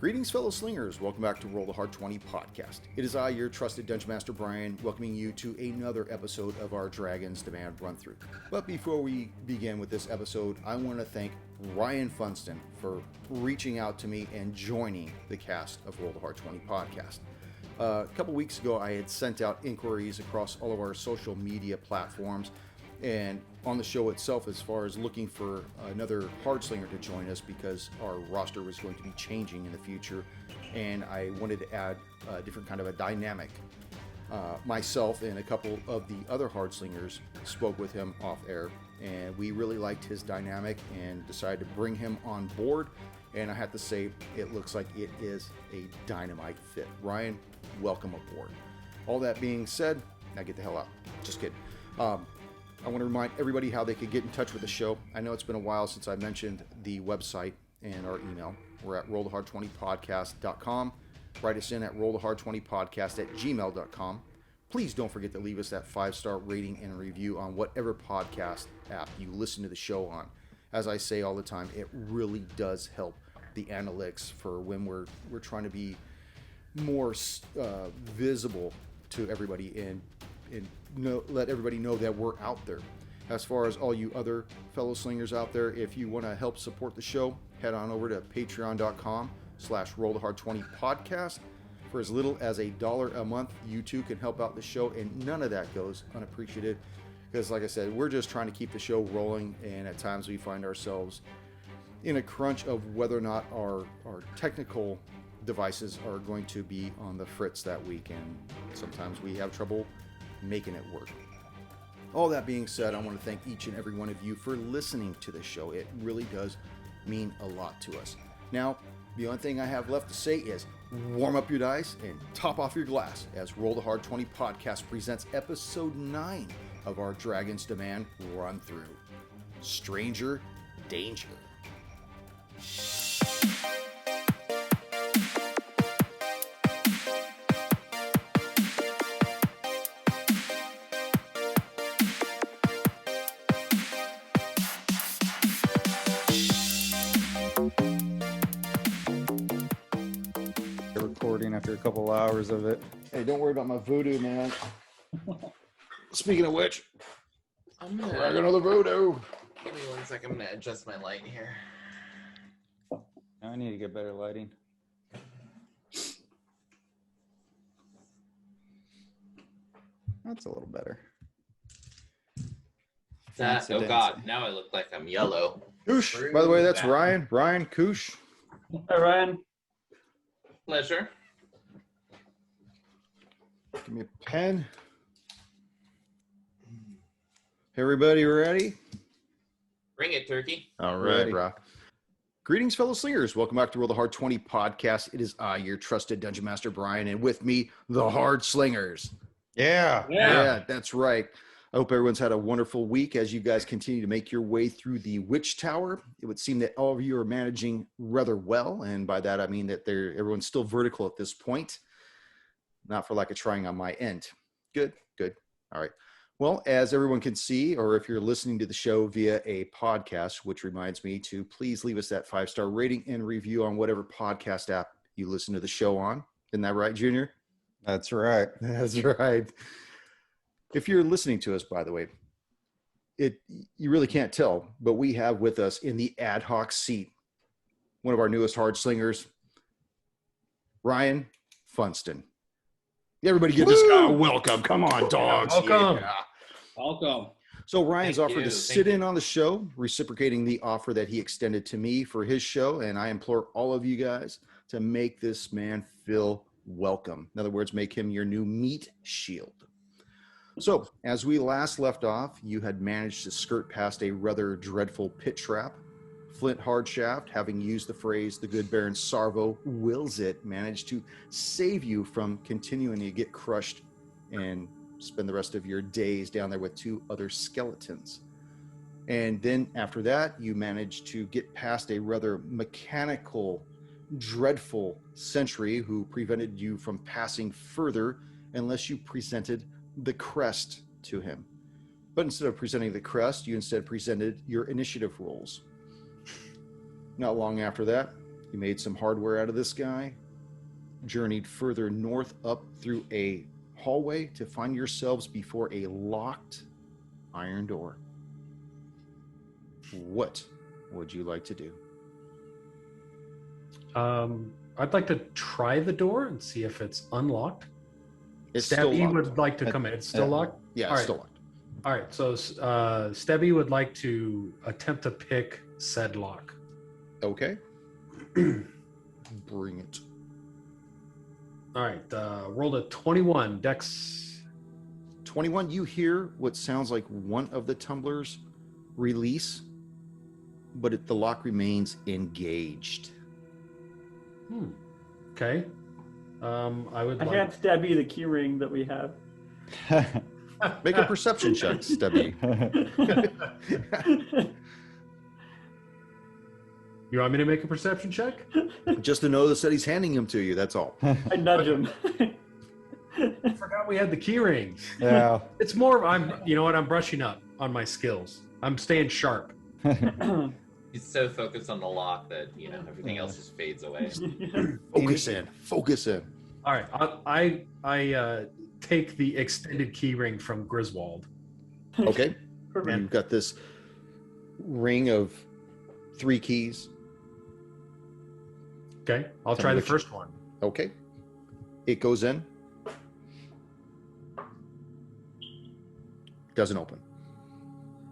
Greetings, fellow slingers. Welcome back to Roll the Hard 20 podcast. It is I, your trusted Dungeon Master Brian, welcoming you to another episode of our Dragon's Demand run-through. But before we begin with this episode, I want to thank Ryan Funston for reaching out to me and joining the cast of Roll the Hard 20 podcast. A couple weeks ago, I had sent out inquiries across all of our social media platforms and on the show itself as far as looking for another hard slinger to join us because our roster was going to be changing in the future and I wanted to add a different kind of a dynamic. Myself and a couple of the other hard slingers spoke with him off air and we really liked his dynamic and decided to bring him on board, and I have to say it looks like it is a dynamite fit. Ryan, welcome aboard. All that being said, now get the hell out. Just kidding. I want to remind everybody how they could get in touch with the show. I know it's been a while since I mentioned the website and our email. We're at rollthehard20podcast.com. Write us in at rollthehard20podcast@gmail.com. Please don't forget to leave us that 5-star rating and review on whatever podcast app you listen to the show on. As I say all the time, it really does help the analytics for when we're trying to be more visible to everybody and let everybody know that we're out there. As far as all you other fellow slingers out there, if you want to help support the show, head on over to patreon.com/rollthehard20podcast. For as little as $1 a month, you too can help out the show, and none of that goes unappreciated because, like I said, we're just trying to keep the show rolling, and at times we find ourselves in a crunch of whether or not our technical devices are going to be on the fritz that week, and sometimes we have trouble making it work. All that being said, I want to thank each and every one of you for listening to the show. It really does mean a lot to us. Now, the only thing I have left to say is warm up your dice and top off your glass as Roll the Hard 20 podcast presents episode 9 of our Dragon's Demand run through. Stranger Danger. After a couple hours of it. Hey, don't worry about my voodoo, man. Speaking of which, I'm gonna the voodoo. Give me 1 second. I'm gonna adjust my light here. I need to get better lighting. That's a little better. Oh God! Now I look like I'm yellow. Koosh. By the way, that's Ryan. Ryan Koosh. Hi, Ryan. Pleasure. Give me a pen. Everybody ready? Bring it, turkey. All right, Ready. bro. Greetings, fellow slingers. Welcome back to Roll the Hard 20 podcast. It is I, your trusted Dungeon Master Brian, and with me, the Hard Slingers. Yeah. That's right. I hope everyone's had a wonderful week as you guys continue to make your way through the Witch Tower. It would seem that all of you are managing rather well, and by that I mean that everyone's still vertical at this point. Not for lack of trying on my end. Good. All right. Well, as everyone can see, or if you're listening to the show via a podcast, which reminds me to please leave us that 5-star rating and review on whatever podcast app you listen to the show on. Isn't that right, Junior? That's right. That's right. If you're listening to us, by the way, you really can't tell, but we have with us in the ad hoc seat one of our newest hard slingers, Ryan Funston. Everybody give this guy a welcome. Come on, dogs. Welcome. Yeah. Welcome. So Ryan's Thank offered you. to sit in on the show, reciprocating the offer that he extended to me for his show, and I implore all of you guys to make this man feel welcome. In other words, make him your new meat shield. So, as we last left off, you had managed to skirt past a rather dreadful pit trap. Flint Hardshaft, having used the phrase, the good Baron Sarvo wills it, managed to save you from continuing to get crushed and spend the rest of your days down there with 2 other skeletons. And then after that, you managed to get past a rather mechanical, dreadful sentry who prevented you from passing further unless you presented the crest to him. But instead of presenting the crest, you instead presented your initiative rolls. Not long after that, You made some hardware out of this guy, journeyed further north up through a hallway to find yourselves before a locked iron door. What would you like to do? I'd like to try the door and see if it's unlocked. It's still Stebby locked. would like to come in. It's still locked? Yeah, All it's right. still locked. All right, so Stebby would like to attempt to pick said lock. Okay. Bring it. All right, rolled a 21, Dex. 21, you hear what sounds like one of the tumblers release, but the lock remains engaged. Okay. I would I like... hand Stabby the key ring that we have. Make a perception check, Stebby. You want me to make a perception check? Just to notice that he's handing him to you, that's all. I nudge him. I forgot we had the key rings. Yeah. It's more, you know what, I'm brushing up on my skills. I'm staying sharp. He's so focused on the lock that, everything else just fades away. Focus in. All right, I take the extended key ring from Griswold. Okay. Perfect. You've got this ring of 3 keys. Okay, I'll Tell try me the which- first one. Okay. It goes in. Doesn't open.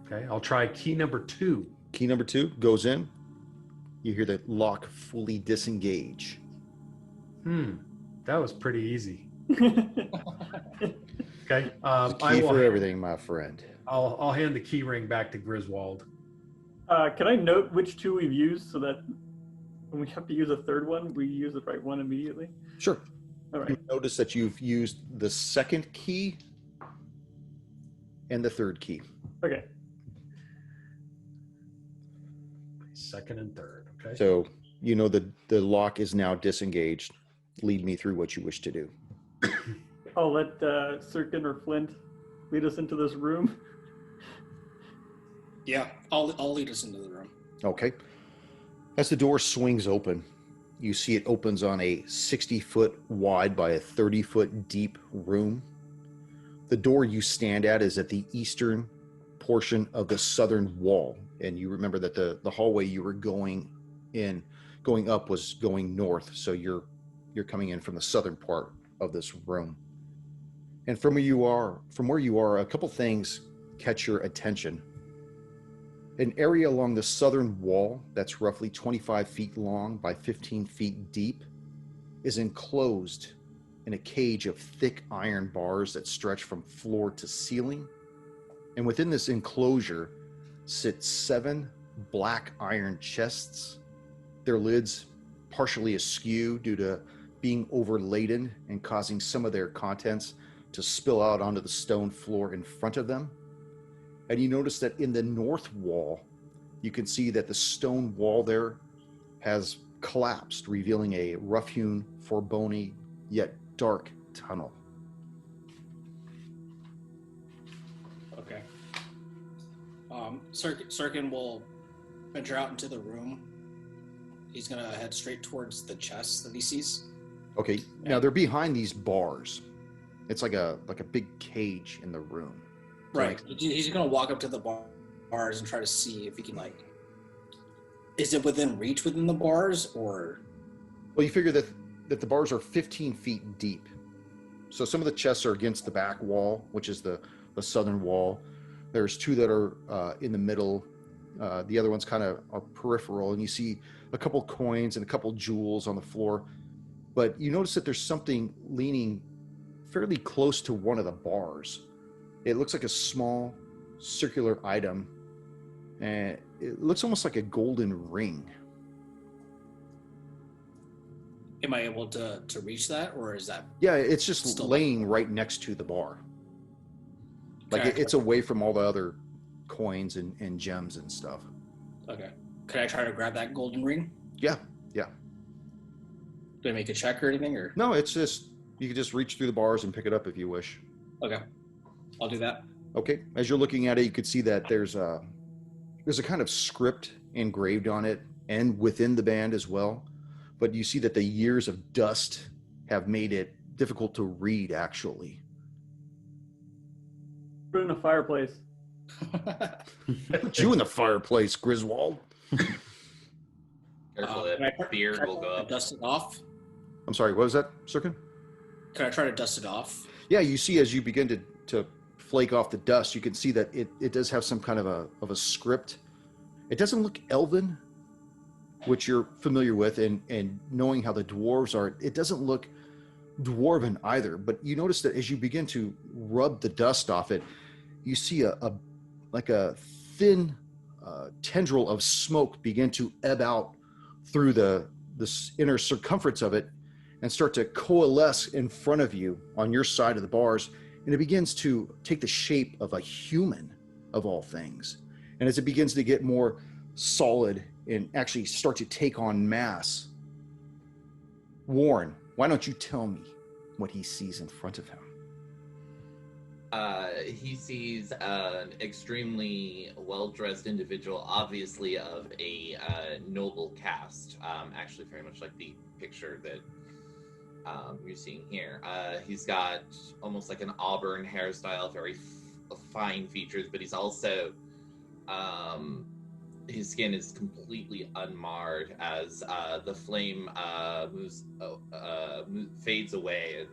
Okay, I'll try key number 2. Key number 2 goes in. You hear the lock fully disengage. That was pretty easy. Okay, Key for everything, my friend. I'll hand the key ring back to Griswold. Can I note which 2 we've used so that when we have to use a third one, we use the right one immediately? Sure. All right. You notice that you've used the second key and the third key. Okay. Second and third. Okay. So you know the lock is now disengaged. Lead me through what you wish to do. I'll let Sirkin or Flint lead us into this room. Yeah, I'll lead us into the room. Okay. As the door swings open, you see it opens on a 60-foot wide by a 30-foot deep room. The door you stand at is at the eastern portion of the southern wall. And you remember that the hallway you were going up was going north. So you're coming in from the southern part of this room. And from where you are, a couple things catch your attention. An area along the southern wall that's roughly 25 feet long by 15 feet deep is enclosed in a cage of thick iron bars that stretch from floor to ceiling. And within this enclosure sit 7 black iron chests, their lids partially askew due to being overladen and causing some of their contents to spill out onto the stone floor in front of them. And you notice that in the north wall, you can see that the stone wall there has collapsed, revealing a rough-hewn, foreboding, yet dark tunnel. Okay. Sirkin will venture out into the room. He's gonna head straight towards the chests that he sees. Okay, now they're behind these bars. It's like a big cage in the room. Right. He's gonna walk up to the bars and try to see if he can, is it within reach within the bars, or? Well, you figure that the bars are 15 feet deep. So some of the chests are against the back wall, which is the southern wall. There's 2 that are in the middle. The other ones kind of are peripheral, and you see a couple coins and a couple jewels on the floor. But you notice that there's something leaning fairly close to one of the bars. It looks like a small circular item, and it looks almost like a golden ring. Am I able to reach that, or is that? Yeah, it's just Still laying right next to the bar. Like Okay. it's away from all the other coins and gems and stuff. Okay. Could I try to grab that golden ring? Yeah. Do I make a check or anything, or? No, it's just, you can just reach through the bars and pick it up if you wish. Okay. I'll do that. Okay. As you're looking at it, you could see that there's a kind of script engraved on it and within the band as well. but you see that the years of dust have made it difficult to read, actually. Put it in a fireplace. Put you in the fireplace, Griswold. Careful, Can I that beard try will go to up. dust it off? I'm sorry, what was that, Sirkin? Can I try to dust it off? Yeah, you see as you begin to flake off the dust, you can see that it does have some kind of a script. It doesn't look elven, which you're familiar with, and knowing how the dwarves are, it doesn't look dwarven either. But you notice that as you begin to rub the dust off it, you see a thin tendril of smoke begin to ebb out through this inner circumference of it and start to coalesce in front of you on your side of the bars, and it begins to take the shape of a human, of all things. And as it begins to get more solid and actually start to take on mass, Warren, why don't you tell me what he sees in front of him? He sees an extremely well-dressed individual, obviously of a noble caste, actually very much like the picture that you're seeing here. He's got almost like an auburn hairstyle, very fine features, but he's also, his skin is completely unmarred as the flame fades away.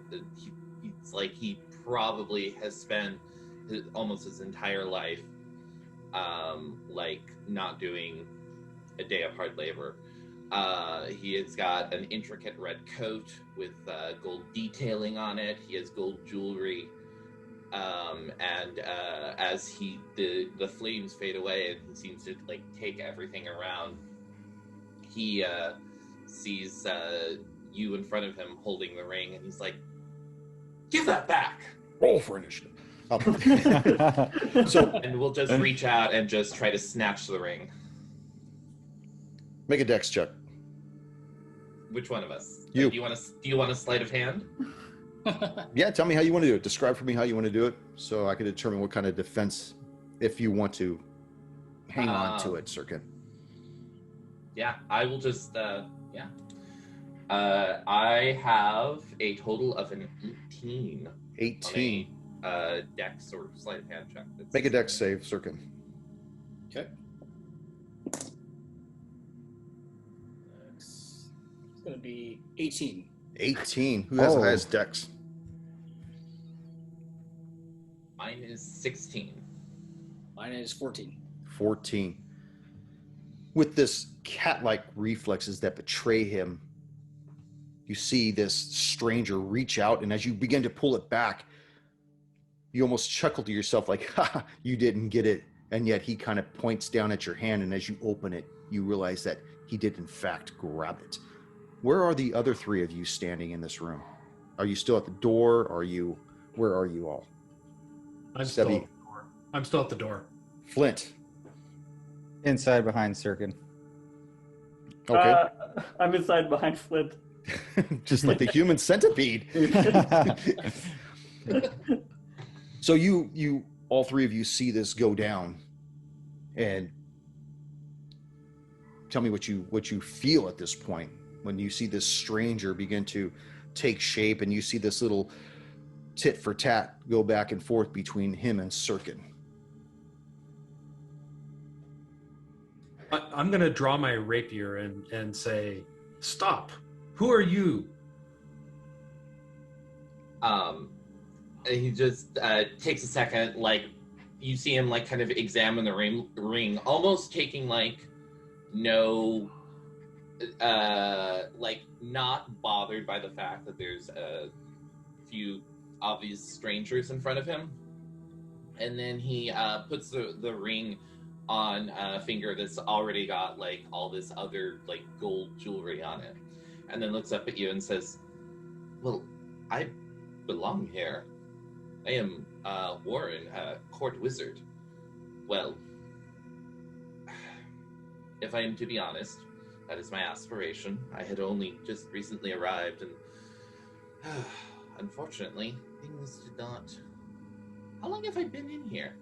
It's like he probably has spent almost his entire life like not doing a day of hard labor. He has got an intricate red coat with gold detailing on it. He has gold jewelry, and as the flames fade away and he seems to like take everything around, he sees you in front of him holding the ring, and he's like, "Give that back!" Roll for initiative. And we'll just reach out and just try to snatch the ring. Make a dex check. Which one of us? You. Do you want a sleight of hand? Yeah, tell me how you want to do it. Describe for me how you want to do it, so I can determine what kind of defense, if you want to hang on to it, Sirkin. Yeah, I will just, I have a total of an 18. 18. On a dex or sleight of hand check. Make a dex save, Sirkin. Okay. It's going to be 18. 18. Who has the highest dex? Mine is 16. Mine is 14. 14. With this cat-like reflexes that betray him, you see this stranger reach out, and as you begin to pull it back, you almost chuckle to yourself like, ha, you didn't get it. And yet he kind of points down at your hand, and as you open it, you realize that he did in fact grab it. Where are the other three of you standing in this room? Are you still at the door? Where are you all? I'm still at the door. I'm still at the door. Flint. Inside behind Sirkin. Okay. I'm inside behind Flint. Just like the human centipede. So you all three of you see this go down, and tell me what you feel at this point when you see this stranger begin to take shape, and you see this little tit for tat go back and forth between him and Sirkin. I'm going to draw my rapier and say, "Stop! Who are you?" He just takes a second, like you see him like kind of examine the ring, almost taking like no, like not bothered by the fact that there's a few obvious strangers in front of him, and then he puts the ring on a finger that's already got like all this other like gold jewelry on it, and then looks up at you and says, "Well, I belong here. I am Warren, court wizard. Well, if I am to be honest, that is my aspiration. I had only just recently arrived, and unfortunately, things did not... How long have I been in here?"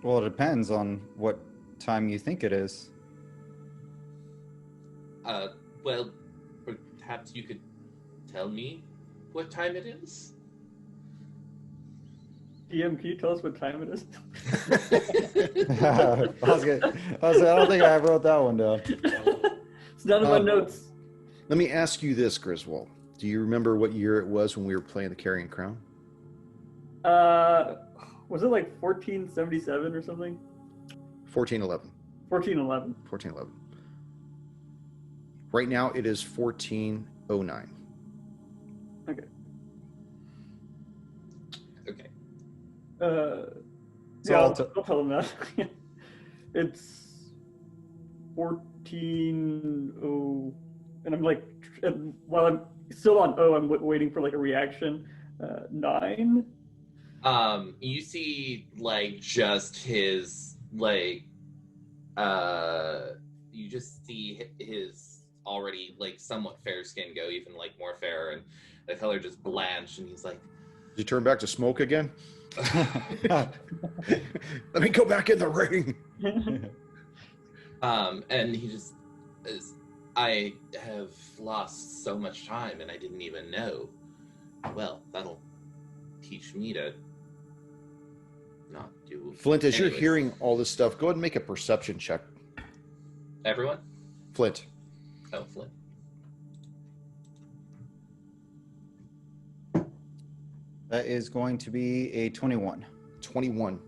Well, it depends on what time you think it is. Well, perhaps you could tell me what time it is? DM, can you tell us what time it is? I don't think I wrote that one down. It's none of my notes. Let me ask you this, Griswold. Do you remember what year it was when we were playing the Carrying Crown? Was it like 1477 or something? 1411. 1411. 1411. Right now it is 1409. Okay. Okay. Yeah, I'll tell them that. It's 14. And I'm like, while I'm still on O, I'm waiting for like a reaction. 9. You see, like, just his, like, you just see his already, like, somewhat fair skin go even, like, more fair, and the color just blanched, and he's like, Did you turn back to smoke again? Let me go back in the ring. and he just is, I have lost so much time, and I didn't even know. Well, that'll teach me to not do. Flint, as Anyways. you're hearing all this stuff, go ahead and make a perception check. Everyone? Flint. Oh, Flint. That is going to be a 21. 21.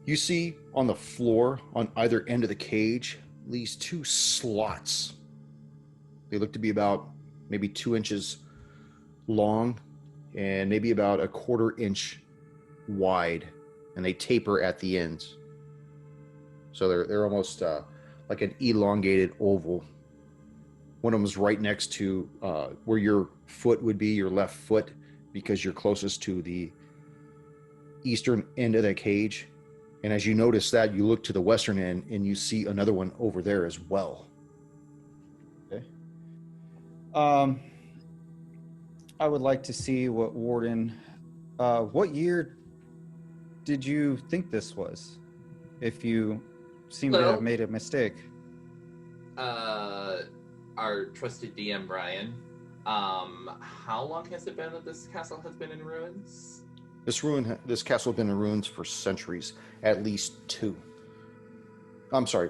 You see on the floor on either end of the cage these 2 slots. They look to be about maybe 2 inches long and maybe about a 1/4 inch wide, and they taper at the ends. So they're almost like an elongated oval. One of them is right next to where your foot would be, your left foot, because you're closest to the eastern end of the cage. And as you notice that, you look to the western end and you see another one over there as well. Okay. I would like to see what Warden. What year did you think this was? If you seem to have made a mistake. Our trusted DM, Brian. How long has it been that this castle has been in ruins? This castle has been in ruins for centuries, at least 2. I'm sorry.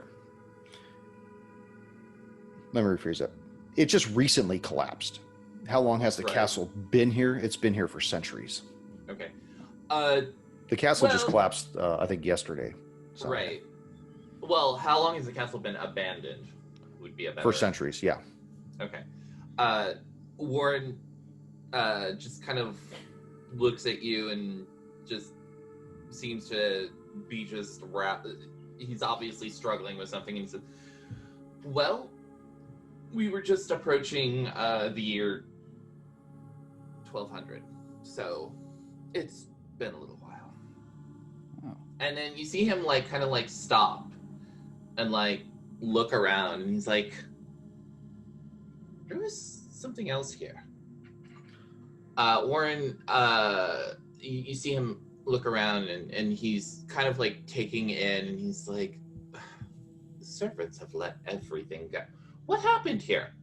Let me rephrase that. It just recently collapsed. How long has the castle been here? It's been here for centuries. Okay. The castle just collapsed, I think, yesterday. So. Right. Well, how long has the castle been abandoned? Would be a better... For centuries, yeah. Okay. Warren just kind of looks at you and just seems to be just he's obviously struggling with something, and he said, well, we were just approaching the year 1200, so it's been a little while. Oh. And then you see him like kind of like stop and like look around, and he's like, there was something else here. Warren, you see him look around, and he's kind of like taking in, and he's like, the servants have let everything go. What happened here?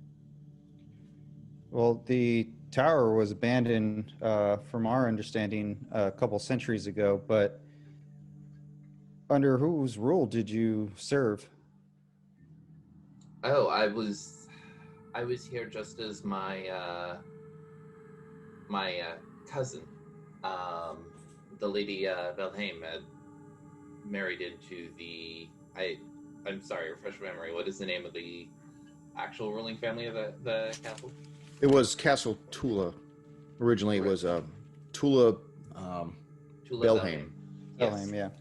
Well, the tower was abandoned, from our understanding, a couple centuries ago, but under whose rule did you serve? Oh, I was here just as my cousin, the lady Belhaim, had married into the. I'm sorry, refresh my memory. What is the name of the actual ruling family of the castle? It was Castle Tula. Originally, it was Tula Belhaim. Yes. Belhaim,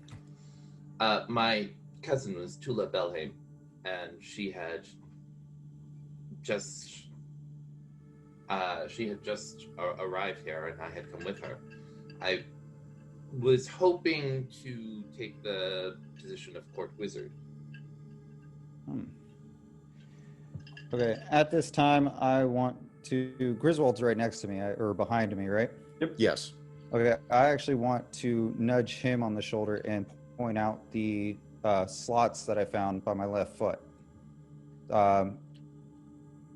yeah. My cousin was Tula Belhaim, and she had just arrived here, and I had come with her. I was hoping to take the position of court wizard. Okay, at this time, I want to... Griswold's right next to me, or behind me, right? Yep. Yes. Okay, I actually want to nudge him on the shoulder and point out the slots that I found by my left foot.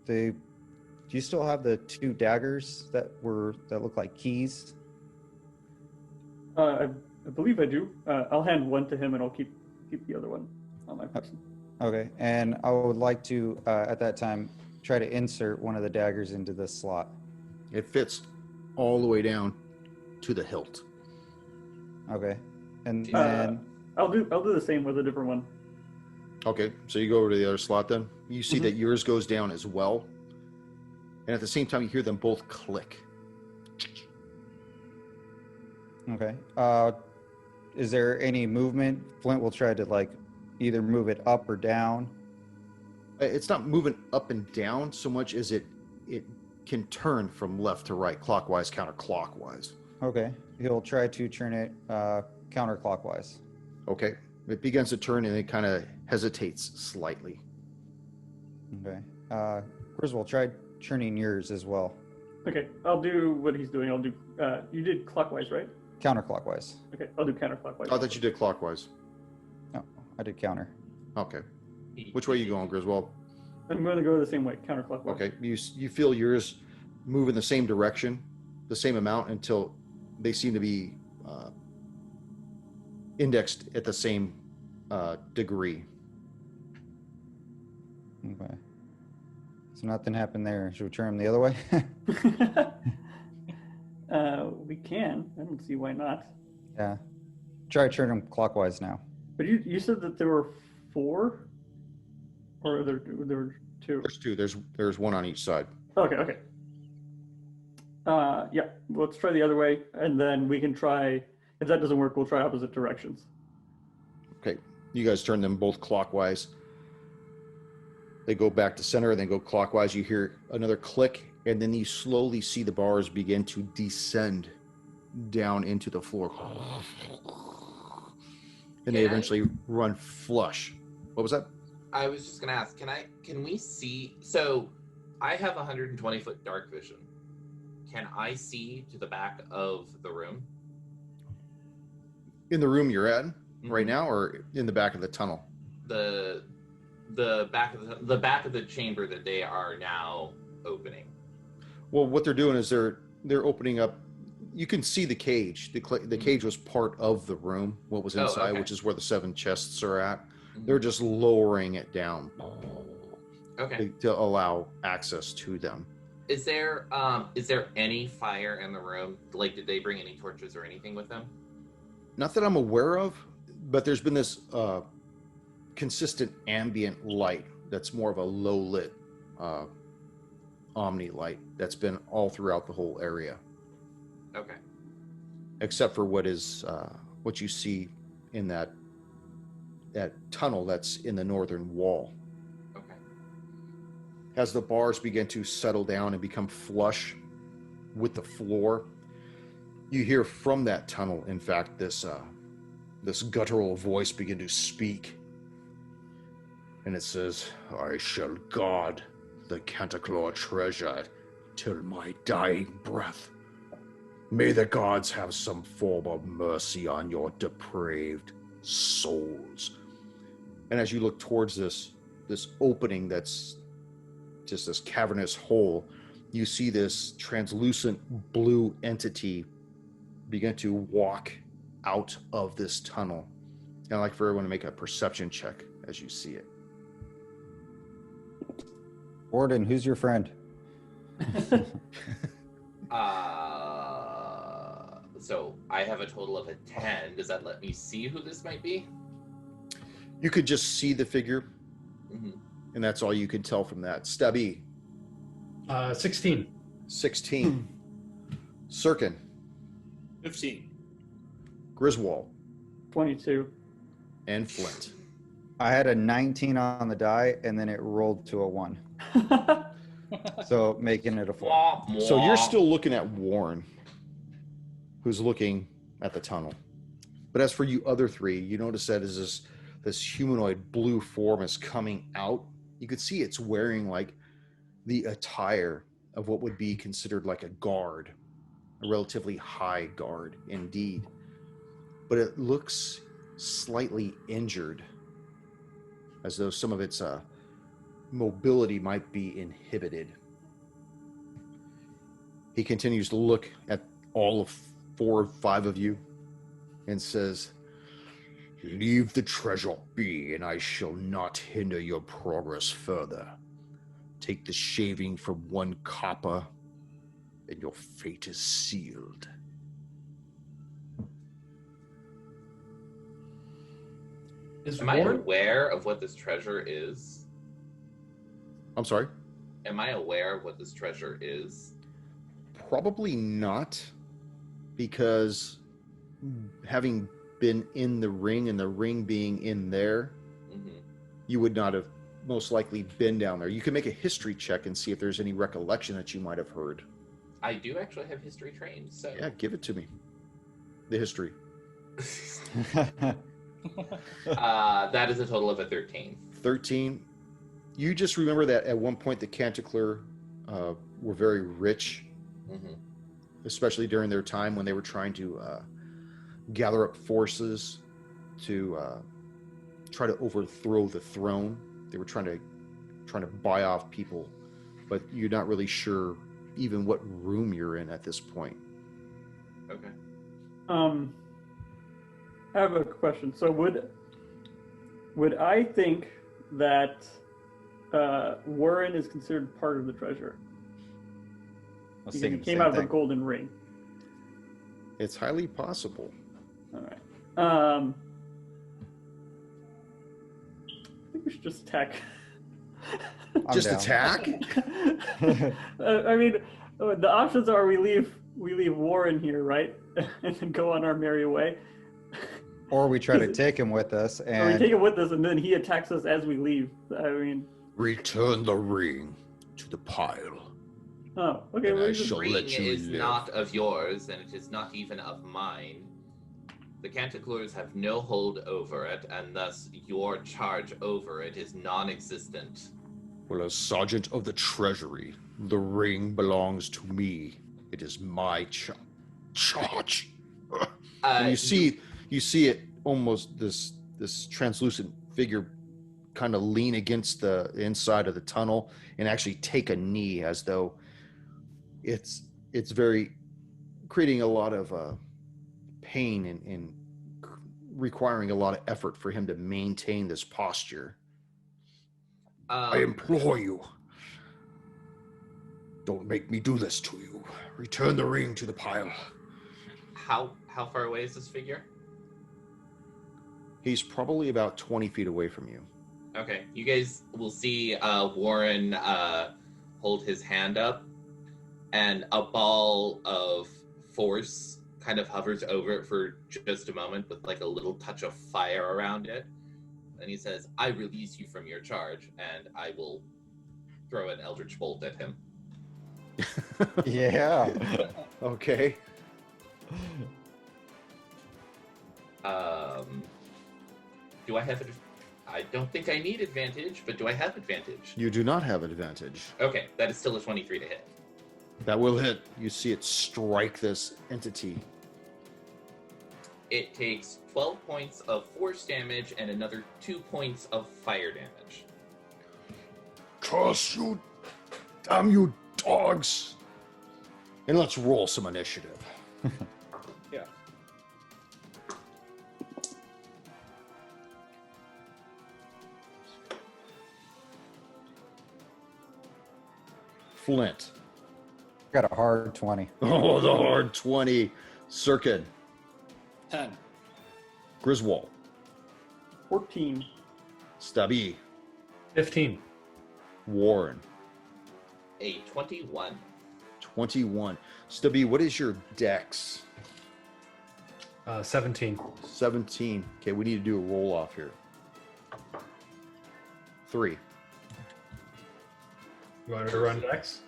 Do you still have the 2 daggers that look like keys? I believe I do. I'll hand one to him, and I'll keep the other one on my person. Okay, and I would like to, at that time, try to insert one of the daggers into this slot. It fits all the way down to the hilt. Okay, and then I'll do the same with a different one. Okay, so you go over to the other slot then. You see that yours goes down as well. And at the same time, you hear them both click. okay. Is there any movement? Flint will try to like either move it up or down. It's not moving up and down so much as it can turn from left to right, clockwise, counterclockwise. Okay, he'll try to turn it counterclockwise. Okay, it begins to turn and it kind of hesitates slightly. Okay, Griswold, try turning yours as well. Okay, I'll do what he's doing. I'll do. You did clockwise, right? Counterclockwise. Okay, I'll do counterclockwise. I thought you did clockwise. No, I did counter. Okay. Which way are you going, Griswold? I'm going to go the same way, counterclockwise. Okay, you feel yours move in the same direction, the same amount until they seem to be indexed at the same degree. Okay. So nothing happened there. Should we turn them the other way? We can. I don't see why not. Yeah. Try to turn them clockwise now. But you said that there were 4, or there were 2. There's 2. There's one on each side. Okay. Yeah. Let's try the other way, and then we can try. If that doesn't work, we'll try opposite directions. Okay, you guys turn them both clockwise. They go back to center and then go clockwise. You hear another click, and then you slowly see the bars begin to descend down into the floor. And they eventually run flush. What was that? I was just gonna ask, can we see? So, I have 120-foot dark vision. Can I see to the back of the room? In the room you're at right now, or in the back of the tunnel? The back of the chamber that they are now opening. Well, what they're doing is they're opening up. You can see the cage. The cage was part of the room. What was inside, which is where the 7 chests are at. They're just lowering it down. Okay. To allow access to them. Is there any fire in the room? Like, did they bring any torches or anything with them? Not that I'm aware of, but there's been this consistent ambient light that's more of a low lit omni light that's been all throughout the whole area. Okay. Except for what you see in that tunnel that's in the northern wall. Okay. As the bars begin to settle down and become flush with the floor, you hear from that tunnel, in fact, this guttural voice begin to speak. And it says, "I shall guard the Canteclure treasure till my dying breath. May the gods have some form of mercy on your depraved souls." And as you look towards this opening that's just this cavernous hole, you see this translucent blue entity begin to walk out of this tunnel. And I'd like for everyone to make a perception check as you see it. Warden, who's your friend? So I have a total of a 10. Does that let me see who this might be? You could just see the figure, and that's all you could tell from that. Stubby. 16. 16. Sirkin. 15. Griswold. 22. And Flint. I had a 19 on the die, and then it rolled to a 1. So making it a 4. So you're still looking at Warren, who's looking at the tunnel. But as for you other 3, you notice that as this humanoid blue form is coming out, you could see it's wearing like the attire of what would be considered like a guard, a relatively high guard indeed. But it looks slightly injured, as though some of its mobility might be inhibited. He continues to look at all of 4 or 5 of you and says, "Leave the treasure be, and I shall not hinder your progress further. Take the shaving from 1 copper, and your fate is sealed." Is Am I Warren? aware of what this treasure is? I'm sorry? Am I aware of what this treasure is? Probably not, because having been in the ring and the ring being in there, you would not have most likely been down there. You can make a history check and see if there's any recollection that you might have heard. I do actually have history trained, so Yeah, give it to me. The history. that is a total of a 13. 13. You just remember that at one point the Canteclures were very rich, especially during their time when they were trying to gather up forces to try to overthrow the throne. They were trying to buy off people, but you're not really sure even what room you're in at this point. Okay. I have a question. So would I think that Warren is considered part of the treasure? Because he came out of a golden ring. It's highly possible. All right. I think we should just attack. Just attack? I mean, the options are we leave Warren here, right, and then go on our merry way, Or we try to take him with us, or we and take him with us, and then he attacks us as we leave. I mean, Return the ring to the pile. oh, okay. And Well, I just, shall Ring let you is live. not of yours, and it is not even of mine. The Canteclures have no hold over it, and thus your charge over it is non-existent. Well, as Sergeant of the Treasury, the ring belongs to me. It is my charge. And you see it almost this translucent figure kind of lean against the inside of the tunnel and actually take a knee, as though it's very creating a lot of pain and requiring a lot of effort for him to maintain this posture. I implore you, don't make me do this to you. Return the ring to the pile. How far away is this figure? He's probably about 20 feet away from you. Okay, you guys will see Warren hold his hand up, and a ball of force kind of hovers over it for just a moment with like a little touch of fire around it. And he says, "I release you from your charge," and I will throw an Eldritch Bolt at him. yeah. Okay. Do I have I don't think I need advantage, but do I have advantage? You do not have advantage. Okay, that is still a 23 to hit. That will hit. You see it strike this entity. It takes 12 points of force damage and another 2 points of fire damage. Curse you, damn you dogs. And let's roll some initiative. Yeah. Flint. Got a hard 20. Oh, the hard 20. Sirkin. 10. Griswold. 14. Stubby. 15. Warren. A 21. 21. Stubby, what is your dex? 17. 17. Okay, we need to do a roll off here. 3. You want me to run Dex?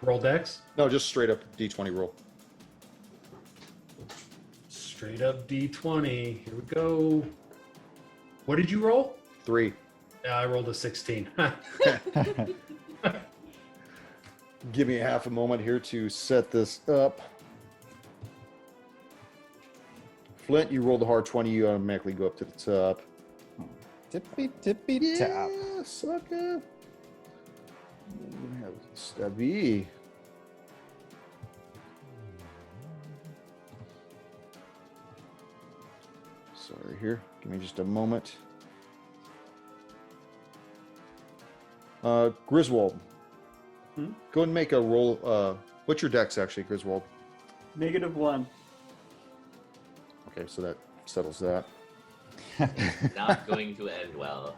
Roll Dex? No, just straight up D20 roll. Straight up D20. Here we go. What did you roll? 3. Yeah, I rolled a 16. Give me half a moment here to set this up. Flint, you rolled a hard 20. You automatically go up to the top. Tippy tippy tap. Yeah, sucker. We have Stubby. Sorry here. Give me just a moment. Griswold. Hmm? Go and make a roll. What's your dex actually, Griswold? -1. Okay, so that settles that. Not going to end well.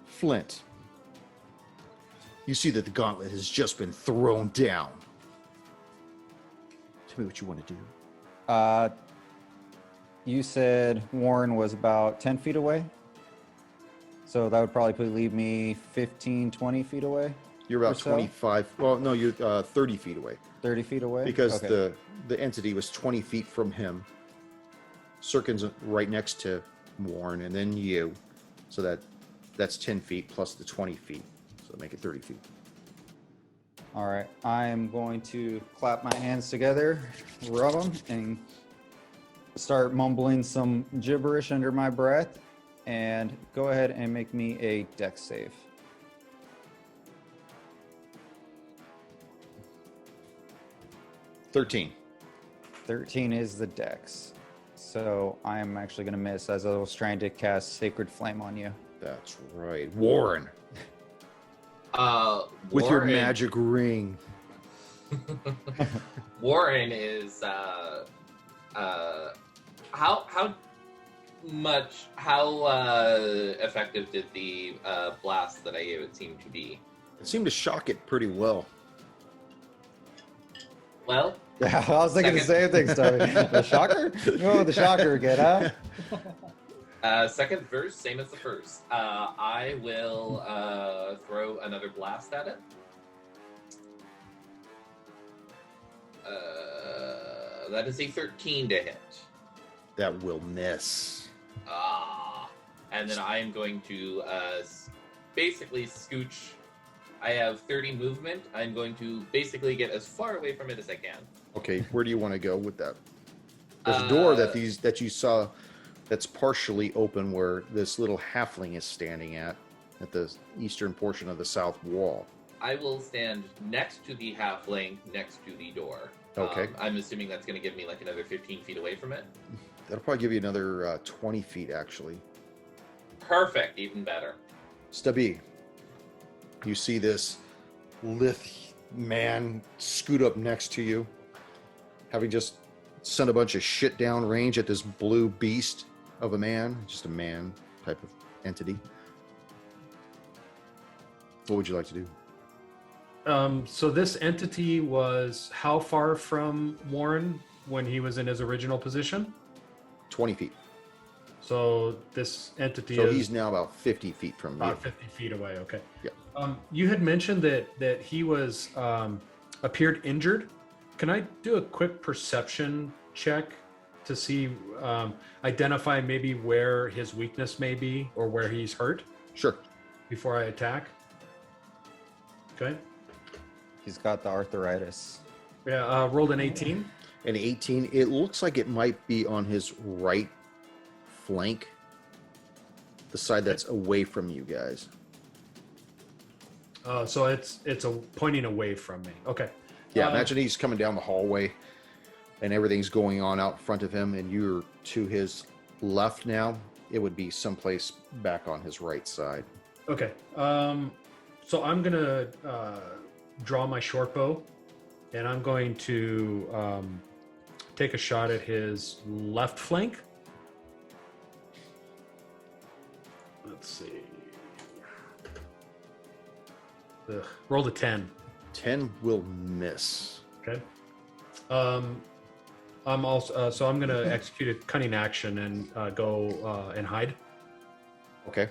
Flint. You see that the gauntlet has just been thrown down. Tell me what you want to do. You said Warren was about 10 feet away? So that would probably leave me 15, 20 feet away? You're about or so? 25. Well, no, you're 30 feet away. 30 feet away? Because Okay. the entity was 20 feet from him. Circle's right next to Warren, and then you. So that's 10 feet plus the 20 feet. So make it 30 feet. All right. I'm going to clap my hands together, rub them, and start mumbling some gibberish under my breath. And go ahead and make me a dex save. 13. 13 is the dex. So I am actually going to miss as I was trying to cast Sacred Flame on you. That's right. Warren. With your Warren- magic ring. Warren is how effective did the blast that I gave it seem to be? It seemed to shock it pretty well. Well, Yeah, I was thinking Second. the same thing, Stubby. The shocker? Oh, the shocker again, huh? second verse, same as the first. I will throw another blast at it. That is a 13 to hit. That will miss. And then I am going to basically scooch. I have 30 movement. I'm going to basically get as far away from it as I can. Okay, where do you want to go with that? There's a door that you saw that's partially open where this little halfling is standing at the eastern portion of the south wall. I will stand next to the halfling, next to the door. Okay. I'm assuming that's going to give me like another 15 feet away from it. That'll probably give you another 20 feet, actually. Perfect, even better. Stubby, you see this lithe man scoot up next to you, having just sent a bunch of shit down range at this blue beast of a man, just a man type of entity. What would you like to do? So this entity was how far from Warren when he was in his original position? 20 feet. So this entity So is he's now about 50 feet from you. about 50 feet away. Okay. Yeah. You had mentioned that he was appeared injured. Can I do a quick perception check to see identify maybe where his weakness may be or where he's hurt Sure. before I attack? Okay. He's got the arthritis. Yeah. Rolled an 18. An 18. It looks like it might be on his right flank, the side that's away from you guys. So it's pointing away from me. Okay. Yeah, imagine he's coming down the hallway and everything's going on out in front of him, and you're to his left now. It would be someplace back on his right side. Okay. So I'm gonna draw my short bow, and I'm going to take a shot at his left flank. Let's see. Rolled a 10. 10 will miss. Okay. I'm also so I'm gonna execute a cunning action and go and hide Okay.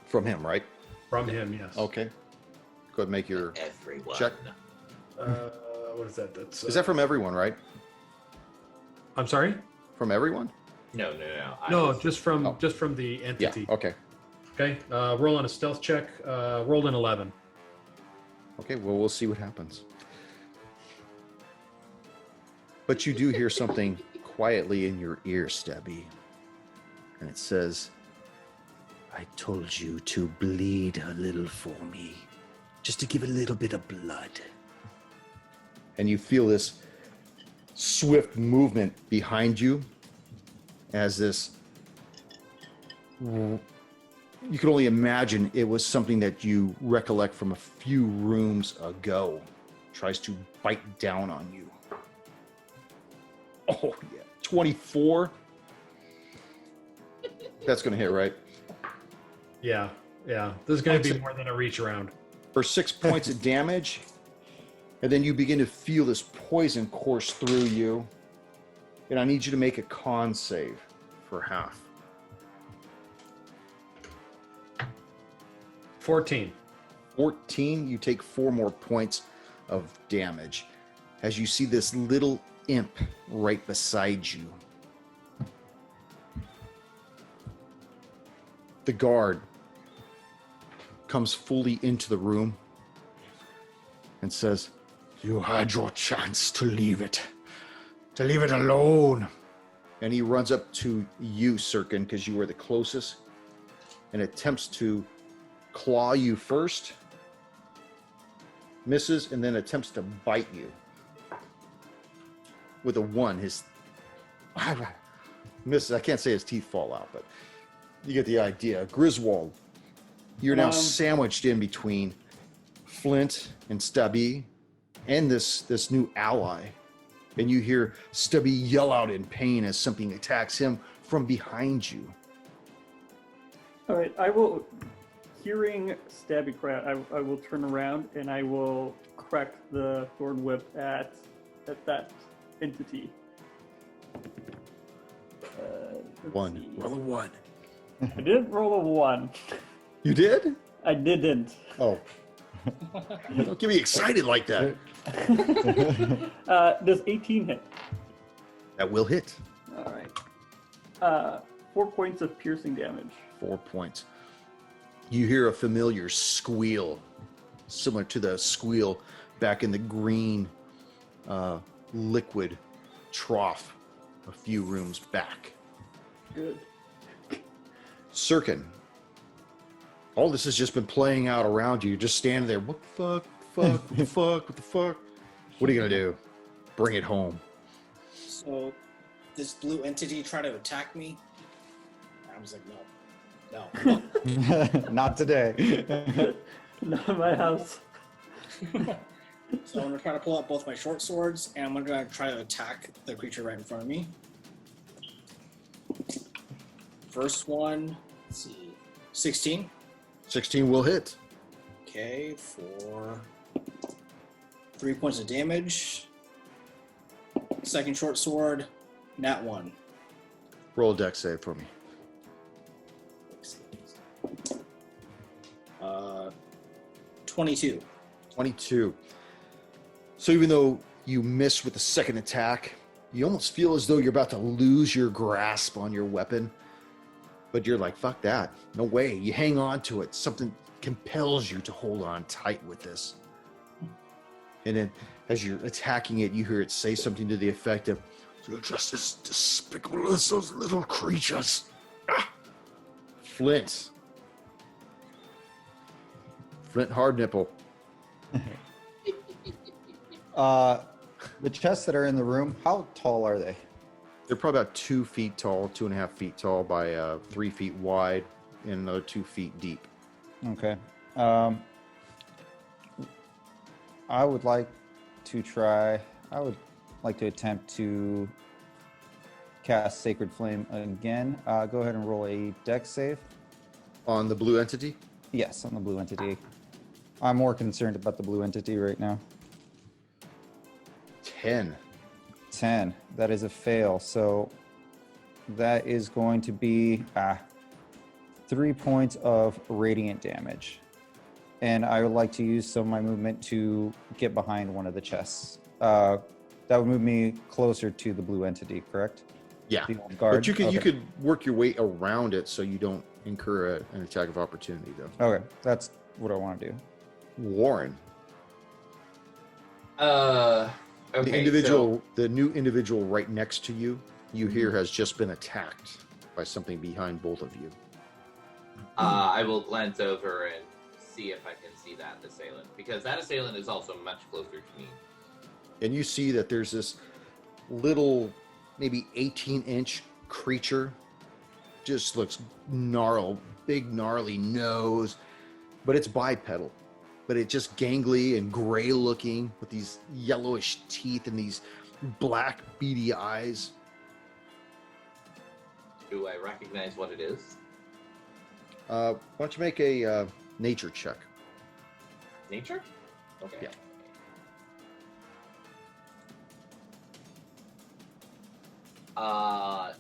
From him, right? from him. Yes. Okay. Go ahead and make your Everyone. check. What is that? That's Is that from everyone, right? I'm sorry. From everyone? No. No, just from Oh. the Yeah. entity. Okay. Okay. Roll on a stealth check. Rolled an 11. Okay, well, we'll see what happens. But you do hear something quietly in your ear, Stubby. And it says, I told you to bleed a little for me. just to give it a little bit of blood. And you feel this swift movement behind you as this, you can only imagine it was something that you recollect from a few rooms ago, tries to bite down on you. Oh, yeah. 24. That's going to hit, right? Yeah. This is going to be more than a reach around. For 6 points of damage. And then you begin to feel this poison course through you. And I need you to make a con save for half. 14. 14, you take 4 more points of damage as you see this little imp right beside you. The guard comes fully into the room and says, "You had your chance to leave it alone." And he runs up to you, Sirkin, because you were the closest, and attempts to claw you first, misses, and then attempts to bite you. With a 1, his misses. I can't say his teeth fall out, but you get the idea. Griswold, you're now sandwiched in between Flint and Stubby and this new ally. And you hear Stubby yell out in pain as something attacks him from behind you. All right, I will, hearing Stabby cry out, I will turn around and I will crack the thorn whip at that entity. Let's 1. see. Roll a 1. I didn't roll a 1. You did? I didn't. Oh. Don't get me excited like that. Does 18 hit? That will hit. All right. 4 points of piercing damage. 4 points. You hear a familiar squeal, similar to the squeal back in the green liquid trough a few rooms back. Good. Sirkin, all this has just been playing out around you. You're just standing there. What the fuck? What the fuck? What the fuck? What are you going to do? Bring it home. So, this blue entity tried to attack me. I was like, no. Not today. Not in my house. So I'm gonna try to pull out both my short swords, and I'm gonna try to attack the creature right in front of me. First one, let's see, 16. 16 will hit. Okay, for 3 points of damage. Second short sword, nat 1. Roll a dex save for me. 22. 22. So even though you miss with the second attack, you almost feel as though you're about to lose your grasp on your weapon. But you're like, fuck that. No way. You hang on to it. Something compels you to hold on tight with this. And then as you're attacking it, you hear it say something to the effect of, "You're just as despicable as those little creatures." Ah. Flint Hardnipple. The chests that are in the room, how tall are they? They're probably about 2 feet tall, 2.5 feet tall by 3 feet wide, and another 2 feet deep. Okay. I would like to attempt to cast Sacred Flame again. Go ahead and roll a dex save. On the blue entity? Yes, on the blue entity. I'm more concerned about the blue entity right now. 10. 10. That is a fail. So that is going to be 3 points of radiant damage. And I would like to use some of my movement to get behind one of the chests. That would move me closer to the blue entity, correct? Yeah. The old guard? But you Okay. could work your way around it so you don't incur an attack of opportunity, though. Okay, that's what I want to do. Warren, Okay, the new individual right next to you, you hear has just been attacked by something behind both of you. I will glance over and see if I can see that assailant, because that assailant is also much closer to me. And you see that there's this little, maybe 18-inch creature. Just looks gnarled, big gnarly nose, but it's bipedal. But it's just gangly and gray looking with these yellowish teeth and these black beady eyes. Do I recognize what it is? Why don't you make a nature check? Nature? Okay. Yeah.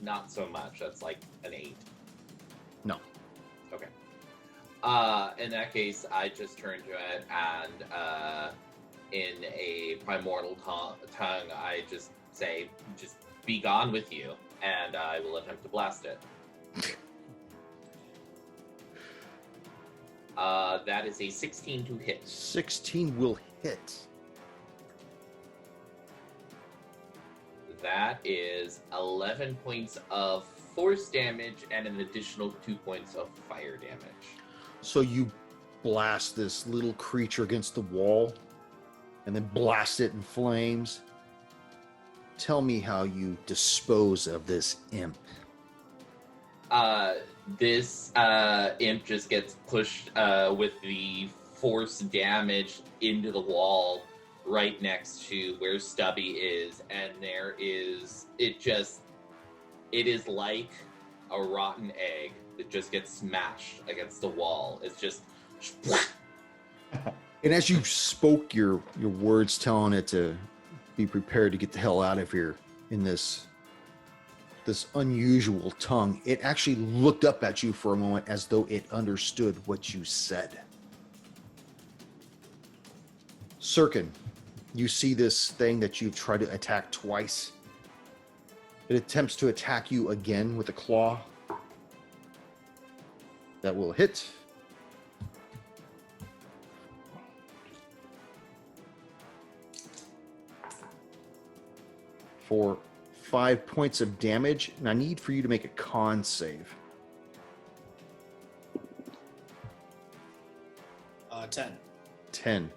Not so much. That's like an 8. No. Okay. In that case, I just turn to it and, in a primordial tongue, I just say, just be gone with you, and I will attempt to blast it. That is a 16 to hit. 16 will hit. That is 11 points of force damage and an additional 2 points of fire damage. So you blast this little creature against the wall and then blast it in flames. Tell me how you dispose of this imp. This imp just gets pushed with the force damage into the wall right next to where Stubby is, and there is it is like a rotten egg that just gets smashed against the wall. It's just And as you spoke your words telling it to be prepared to get the hell out of here in this unusual tongue, it actually looked up at you for a moment as though it understood what you said. Sirkin, you see this thing that you've tried to attack twice. It attempts to attack you again with a claw. That will hit. For 5 points of damage, and I need for you to make a con save. 10. 10.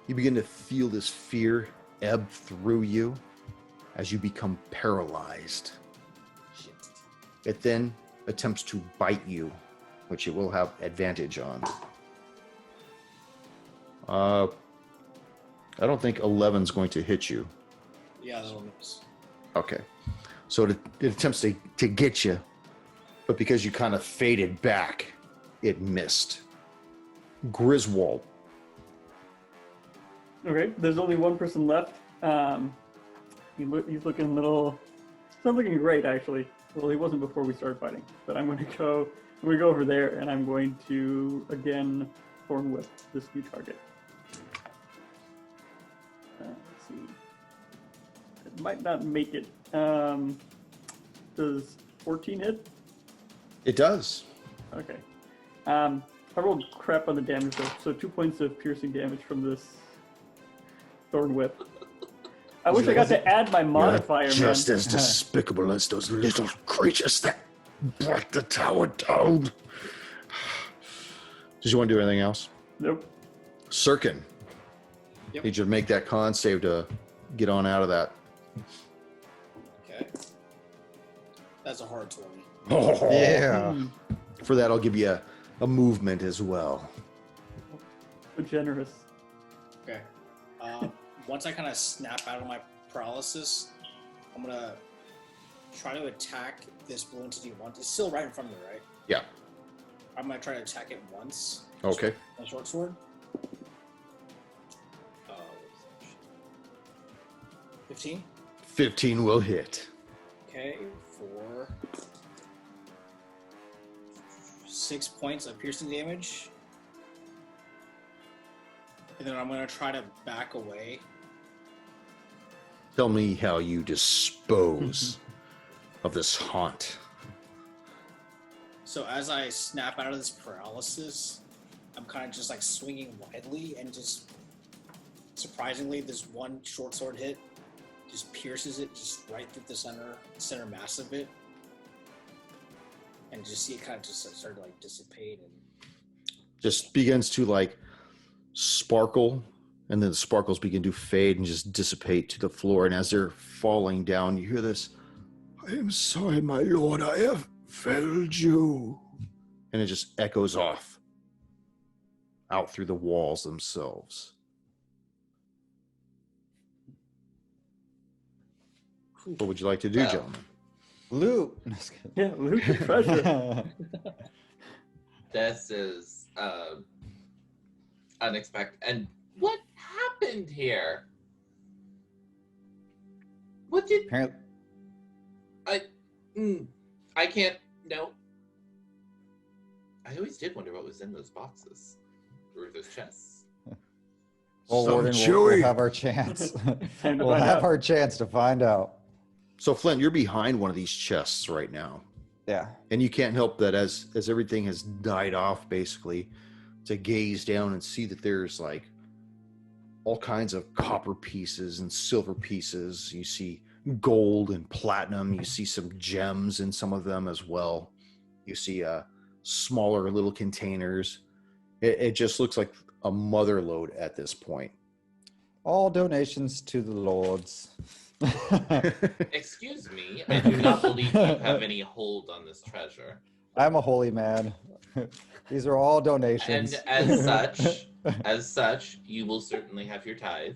You begin to feel this fear ebb through you as you become paralyzed. Shit. It then attempts to bite you, which it will have advantage on. I don't think 11's going to hit you. Yeah, that'll miss. Okay. So it attempts to get you, but because you kind of faded back, it missed. Griswold. Okay, there's only one person left. He's looking a little. It's not looking great, actually. Well, he wasn't before we started fighting. But I'm going to go over there, and I'm going to again Thorn Whip this new target. Let's see. It might not make it. Does 14 hit? It does. Okay. I rolled crap on the damage though, so 2 points of piercing damage from this Thorn Whip. I wish I got to add my modifier, man. Just as despicable as those little creatures that brought the tower down. Did you want to do anything else? Nope. Sirkin. Yep. Need you to make that con save to get on out of that. Okay. That's a hard 20. Oh, Yeah. For that, I'll give you a movement as well. So generous. Okay. Once I kind of snap out of my paralysis, I'm going to try to attack this blue entity once. It's still right in front of me, right? Yeah. I'm going to try to attack it once. Okay. My short sword. 15. 15 will hit. Okay, for 6 points of piercing damage. And then I'm going to try to back away. Tell me how you dispose of this haunt. So as I snap out of this paralysis, I'm kind of just like swinging widely, and just surprisingly, this one short sword hit just pierces it just right through the center mass of it, and just see it kind of just start to like dissipate and just begins to like sparkle, and then the sparkles begin to fade and just dissipate to the floor. And as they're falling down, you hear this, "I am sorry, my lord, I have failed you." And it just echoes off out through the walls themselves. What would you like to do, Well, gentlemen? Loot. Yeah, loot the treasure. This is unexpected. And what happened here? What did Apparently, I can't. No. I always did wonder what was in those boxes or those chests. well, Some Warden, we'll have our chance. Time to We'll find have out. our chance to find out. So, Flint, you're behind one of these chests right now. Yeah. And you can't help that as everything has died off, basically, to gaze down and see that there's like all kinds of copper pieces and silver pieces. You see gold and platinum. You see some gems in some of them as well. You see smaller little containers. It just looks like a mother lode at this point. All donations to the lords. Excuse me, I do not believe you have any hold on this treasure. I'm a holy man. These are all donations. And as such, you will certainly have your tithe.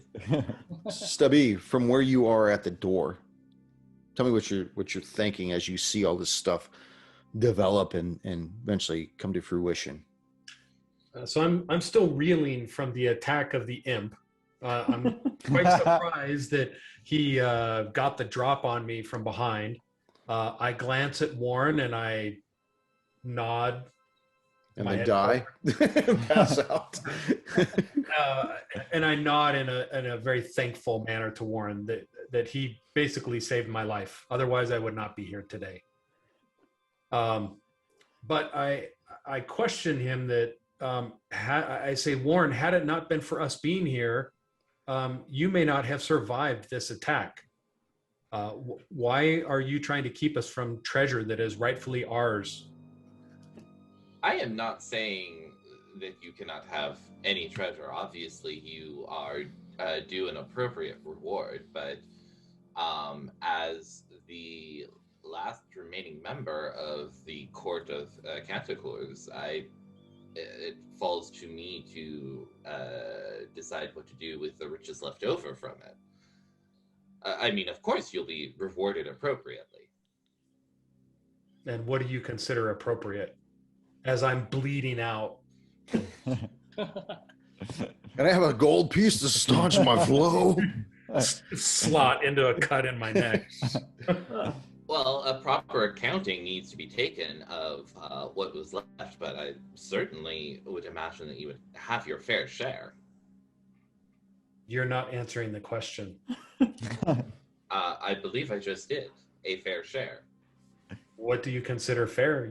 Stubby, from where you are at the door, tell me what you're thinking as you see all this stuff develop and eventually come to fruition. So I'm still reeling from the attack of the imp. I'm quite surprised that he got the drop on me from behind. I glance at Warren and I nod. And My then head die, pass out. And I nod in a very thankful manner to Warren that he basically saved my life. Otherwise, I would not be here today. But I question him that I say, Warren, had it not been for us being here, you may not have survived this attack. Why are you trying to keep us from treasure that is rightfully ours? I am not saying that you cannot have any treasure. Obviously, you are due an appropriate reward, but as the last remaining member of the court of Canteclures, it falls to me to decide what to do with the riches left over from it. I mean, of course, you'll be rewarded appropriately. And what do you consider appropriate? As I'm bleeding out. And I have a gold piece to staunch my flow. Slot into a cut in my neck. Well, a proper accounting needs to be taken of what was left, but I certainly would imagine that you would have your fair share. You're not answering the question. I believe I just did. A fair share. What do you consider fair?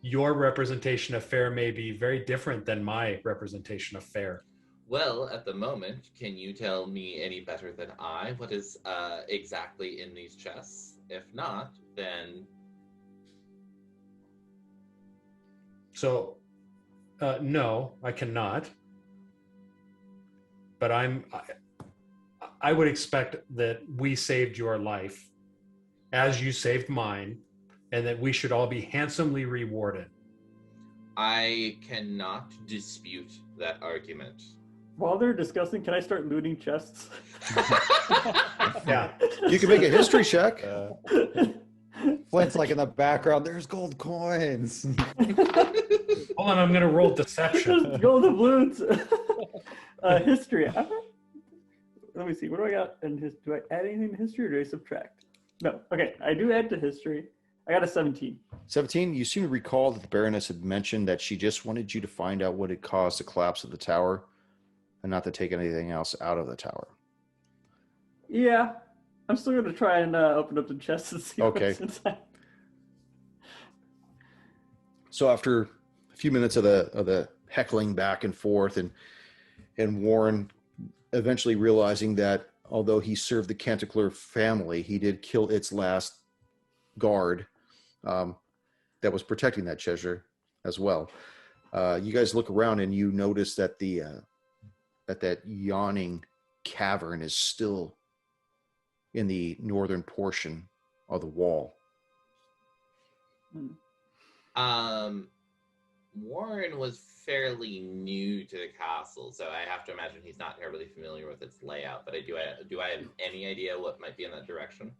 Your representation of fair may be very different than my representation of fair. Well, at the moment, can you tell me any better than I what is exactly in these chests? If not, then... So, no, I cannot. But I would expect that we saved your life as you saved mine, and that we should all be handsomely rewarded. I cannot dispute that argument. While they're discussing, can I start looting chests? Yeah. You can make a history check. Flint's like in the background. There's gold coins. Hold on, I'm going to roll deception. Just gold doubloons. History. Let me see. What do I got in his? Do I add anything to history or do I subtract? No. Okay, I do add to history. I got a 17. 17, you seem to recall that the Baroness had mentioned that she just wanted you to find out what had caused the collapse of the tower and not to take anything else out of the tower. Yeah, I'm still going to try and open up the chest and see Okay. what's inside. So after a few minutes of the heckling back and forth and Warren eventually realizing that although he served the Canteclure family, he did kill its last guard that was protecting that treasure as well. You guys look around and you notice that that yawning cavern is still in the northern portion of the wall. Warren was fairly new to the castle, so I have to imagine he's not terribly familiar with its layout. But do I have any idea what might be in that direction?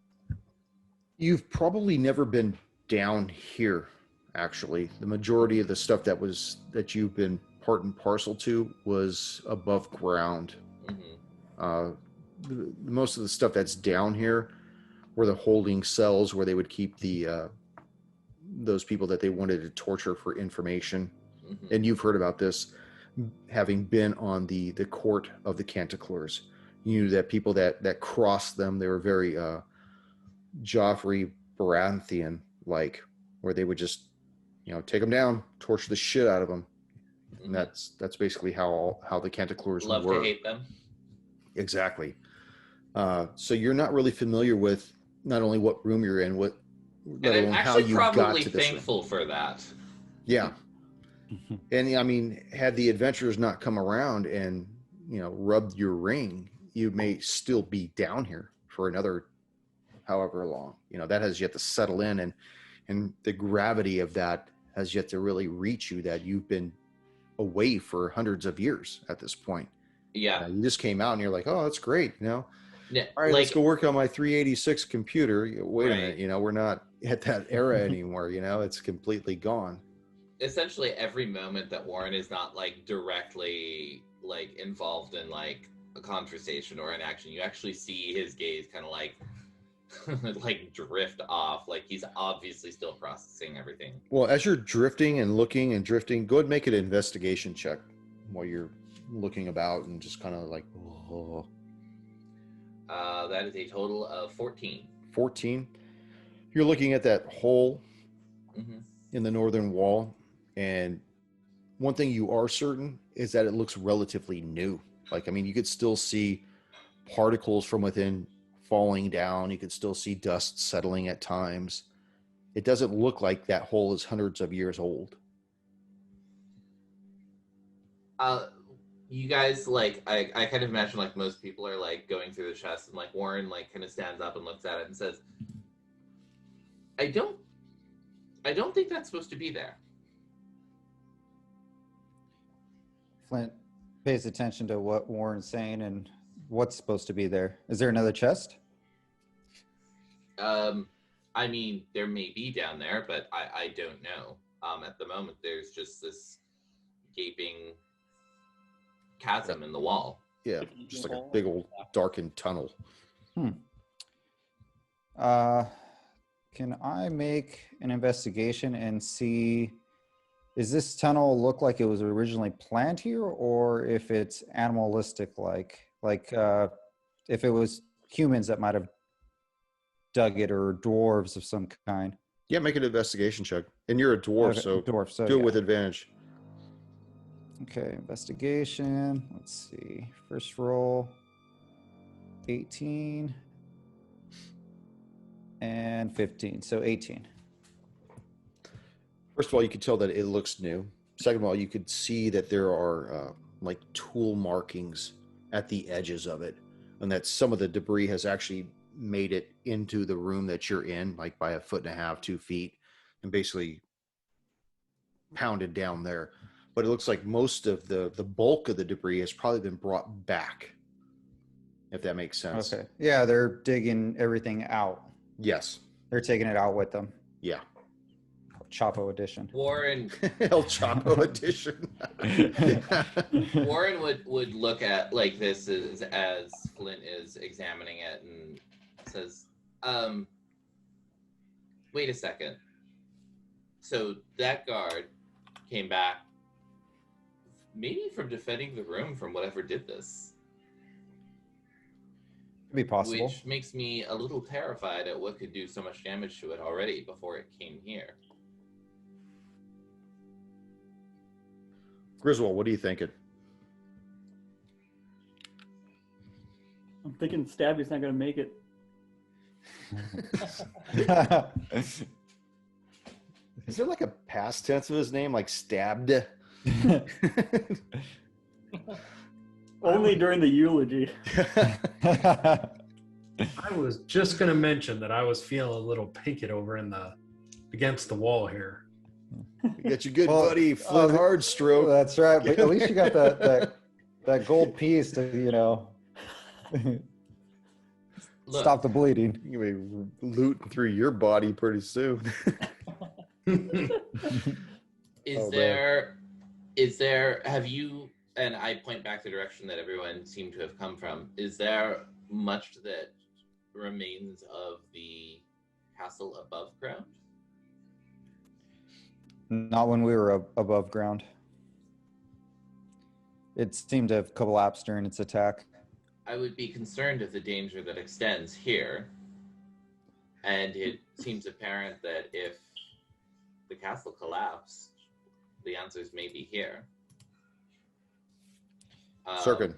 You've probably never been down here, actually. The majority of the stuff that you've been part and parcel to was above ground. Most of the stuff that's down here were the holding cells where they would keep those people that they wanted to torture for information. And you've heard about this, having been on the court of the Canteclures. You knew that people that crossed them, they were very Joffrey Baratheon like, where they would just take them down, torture the shit out of them. And that's basically how the Canteclures love were. To hate them. Exactly. So you're not really familiar with not only what room you're in, let alone how you got to this room. I'm actually thankful for that. Yeah. And I mean, had the adventurers not come around and rubbed your ring, you may still be down here for another however long. That has yet to settle in, and the gravity of that has yet to really reach you, that you've been away for hundreds of years at this point. Yeah. You just came out and you're like, oh, that's great. Yeah, all right, let's go work on my 386 computer. Wait a right. minute, we're not at that era anymore. It's completely gone. Essentially, every moment that Warren is not directly involved in a conversation or an action, you actually see his gaze kind of drift off. He's obviously still processing everything. Well, as you're drifting and looking and drifting, go ahead and make an investigation check while you're looking about and just kind of oh. That is a total of 14. 14. You're looking at that hole in the northern wall, and one thing you are certain is that it looks relatively new. You could still see particles from within falling down. You could still see dust settling at times. It doesn't look like that hole is hundreds of years old. You guys, I kind of imagine most people are going through the chest, and Warren kind of stands up and looks at it and says, I don't think that's supposed to be there. Flint pays attention to what Warren's saying and what's supposed to be there. Is there another chest? I mean, there may be down there, but I don't know. At the moment, there's just this gaping chasm in the wall. Yeah, just like a big old darkened tunnel. Can I make an investigation and see, does this tunnel look like it was originally planned here, or if it's animalistic, if it was humans that might have dug it, or dwarves of some kind? Yeah, make an investigation check. And you're a dwarf, so do it with advantage. Okay, investigation. Let's see. First roll, 18 and 15, so 18. First of all, you could tell that it looks new. Second of all, you could see that there are tool markings at the edges of it, and that some of the debris has actually made it into the room that you're in, by a 1.5 feet, 2 feet, and basically pounded down there. But it looks like most of the bulk of the debris has probably been brought back, if that makes sense. Okay. Yeah, they're digging everything out. Yes. They're taking it out with them. Yeah. Chapo edition. Warren El Chapo edition. Warren would look at this as Flint is examining it and says, wait a second. So that guard came back maybe from defending the room from whatever did this. Could be possible. Which makes me a little terrified at what could do so much damage to it already before it came here. Griswold, what are you thinking? I'm thinking Stabby's not going to make it. Is there a past tense of his name, stabbed? Only during the eulogy. I was just going to mention that I was feeling a little pinkett over against the wall here. You got your good Well, buddy Flint Hardstroke. That's right. But at least you got that gold piece to, Look, stop the bleeding. You're gonna be looting through your body pretty soon. Is Oh, there, have you, and I point back the direction that everyone seemed to have come from, is there much that remains of the castle above ground? Not when we were above ground. It seemed to have collapsed during its attack. I would be concerned of the danger that extends here, and it seems apparent that if the castle collapsed, the answers may be here. Circuit.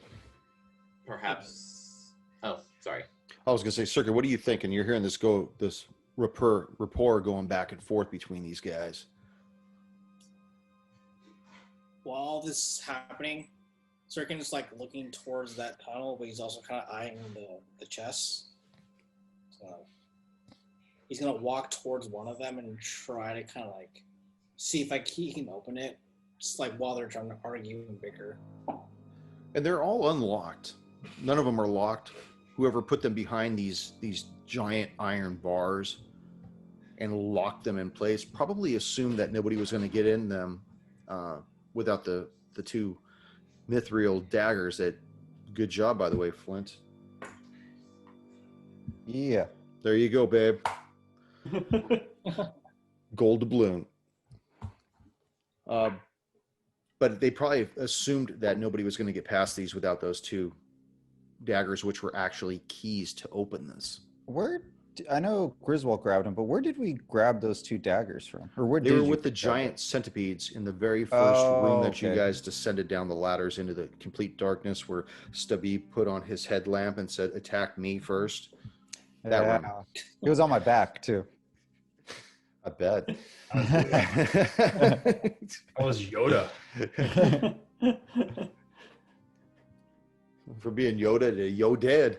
Perhaps. Oh, sorry. I was gonna say, Circuit, what are you thinking? You're hearing this rapport going back and forth between these guys. While all this is happening, Sirkin is like looking towards that tunnel, but he's also kind of eyeing the chests. So he's gonna walk towards one of them and try to kind of like see if he can open it, just like while they're trying to argue and bicker. And they're all unlocked. None of them are locked. Whoever put them behind these giant iron bars and locked them in place probably assumed that nobody was going to get in them without the two mithril daggers. That good job, by the way, Flint. Yeah. There you go, babe. Gold doubloon. But they probably assumed that nobody was going to get past these without those two daggers, which were actually keys to open this. I know Griswold grabbed them, but where did we grab those two daggers from? Or where They did were you with the grab giant centipedes in the very first room that you okay. guys descended down the ladders into the complete darkness, where Stubby put on his headlamp and said, "Attack me first." them? That Yeah. room. It was on my back too. I bet. That was Yoda. For being Yoda to Yo dead.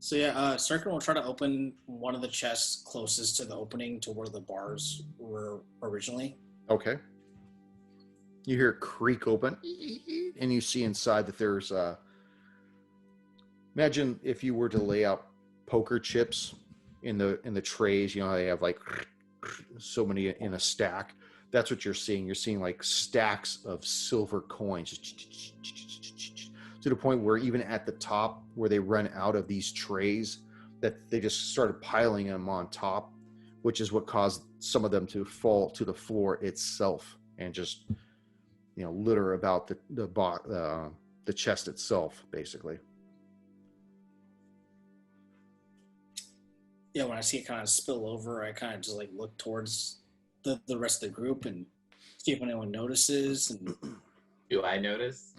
So yeah, Circle will try to open one of the chests closest to the opening to where the bars were originally. Okay. You hear it creak open, and you see inside that there's imagine if you were to lay out poker chips in the trays. You know how they have like so many in a stack. That's what you're seeing. You're seeing like stacks of silver coins to the point where even at the top where they run out of these trays, that they just started piling them on top, which is what caused some of them to fall to the floor itself and just, litter about the chest itself, basically. Yeah, when I see it kind of spill over, I kind of just like look towards the rest of the group and see if anyone notices. And Do I notice?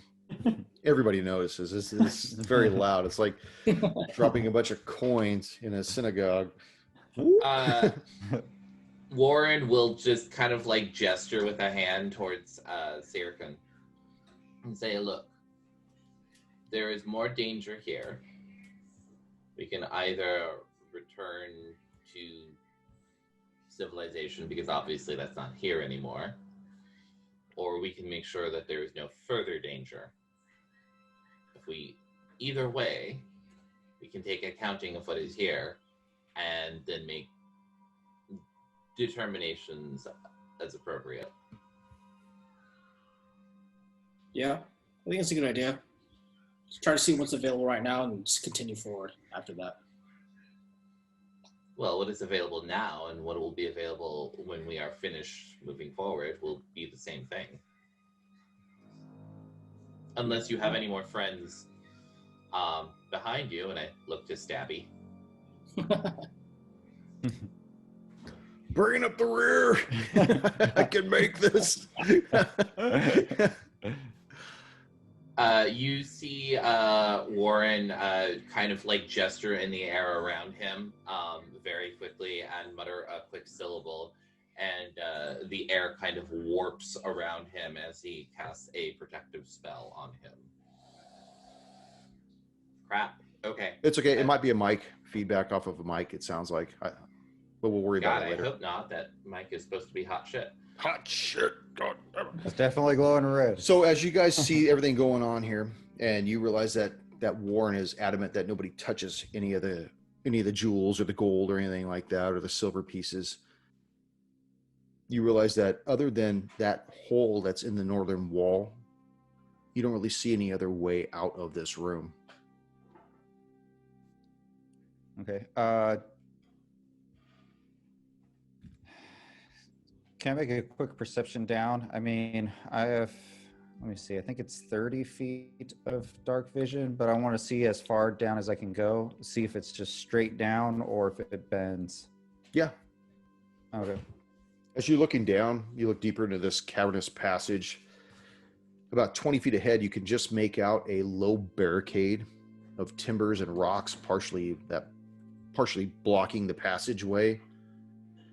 Everybody notices. This is very loud. It's like dropping a bunch of coins in a synagogue. Warren will just kind of like gesture with a hand towards Sirkin and say, "Look, there is more danger here. We can either return to civilization, because obviously that's not here anymore, or we can make sure that there is no further danger. Either way, we can take accounting of what is here and then make determinations as appropriate." yeah, I think it's a good idea. Just try to see what's available right now and just continue forward after that. Well, what is available now and what will be available when we are finished moving forward will be the same thing. Unless you have any more friends behind you, and I look to Stabby. Bringing up the rear. I can make this. You see Warren kind of like gesture in the air around him very quickly and mutter a quick syllable, and the air kind of warps around him as he casts a protective spell on him. Crap. Okay. It's okay. It might be a mic feedback off of a mic. It sounds like, but we'll worry about God, it I later. hope not. That mic is supposed to be hot shit. Hot shit. God. It's definitely glowing red. So as you guys see everything going on here, and you realize that Warren is adamant that nobody touches any of the jewels or the gold or anything like that, or the silver pieces, you realize that other than that hole that's in the northern wall, you don't really see any other way out of this room. Okay. Can I make a quick perception down? I mean, I have, let me see, I think it's 30 feet of dark vision, but I want to see as far down as I can go, see if it's just straight down or if it bends. Yeah. Okay. As you're looking down, you look deeper into this cavernous passage. About 20 feet ahead, you can just make out a low barricade of timbers and rocks, partially blocking the passageway.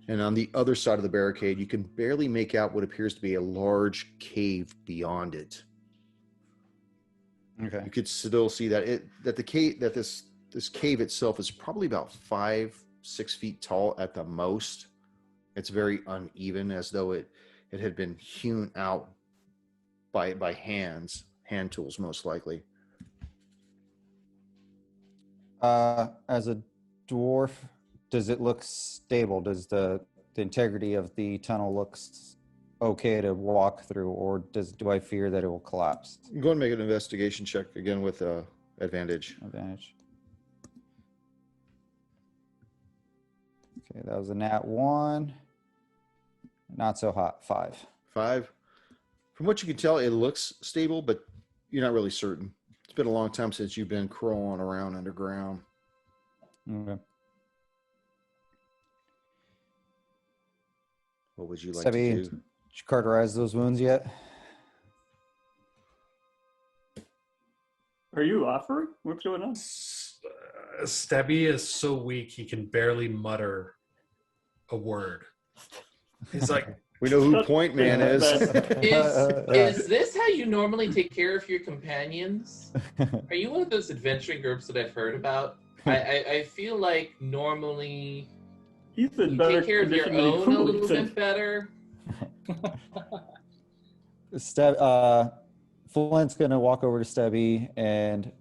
And on the other side of the barricade, you can barely make out what appears to be a large cave beyond it. Okay. You could still see that this cave itself is probably about 5-6 feet tall at the most. It's very uneven, as though it had been hewn out by hand tools, most likely. As a dwarf, does it look stable? Does the integrity of the tunnel looks okay to walk through, or do I fear that it will collapse? Go ahead and make an investigation check again with advantage. Advantage. Okay, that was a nat 1. Not so hot. 5. 5. From what you can tell, it looks stable, but you're not really certain. It's been a long time since you've been crawling around underground. Okay. What would you like Sebby, to did do? you cauterize those wounds yet? Are you offering? What's going on? Stebby is so weak he can barely mutter a word. He's like, We know who Point Man is. Is this how you normally take care of your companions? Are you one of those adventuring groups that I've heard about? I feel like normally He's in you better take care of your condition than own a little Fulton. bit better. Flint's gonna walk over to Stebby and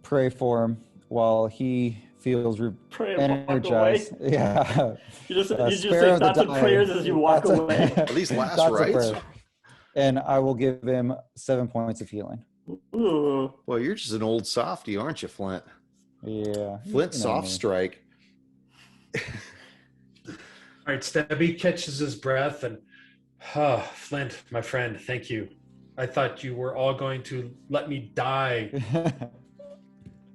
pray for him while he feels Pray and walk away. energized. Yeah. You just Spare say of the thoughts and dying. prayers as you walk Thoughts of- away. At least last Thoughts of rites. prayer. And I will give him 7 points of healing. Ooh. Well, you're just an old softy, aren't you, Flint? Yeah. Flint you know soft me. strike. all right, Stebby catches his breath and, Flint, my friend, thank you. I thought you were all going to let me die.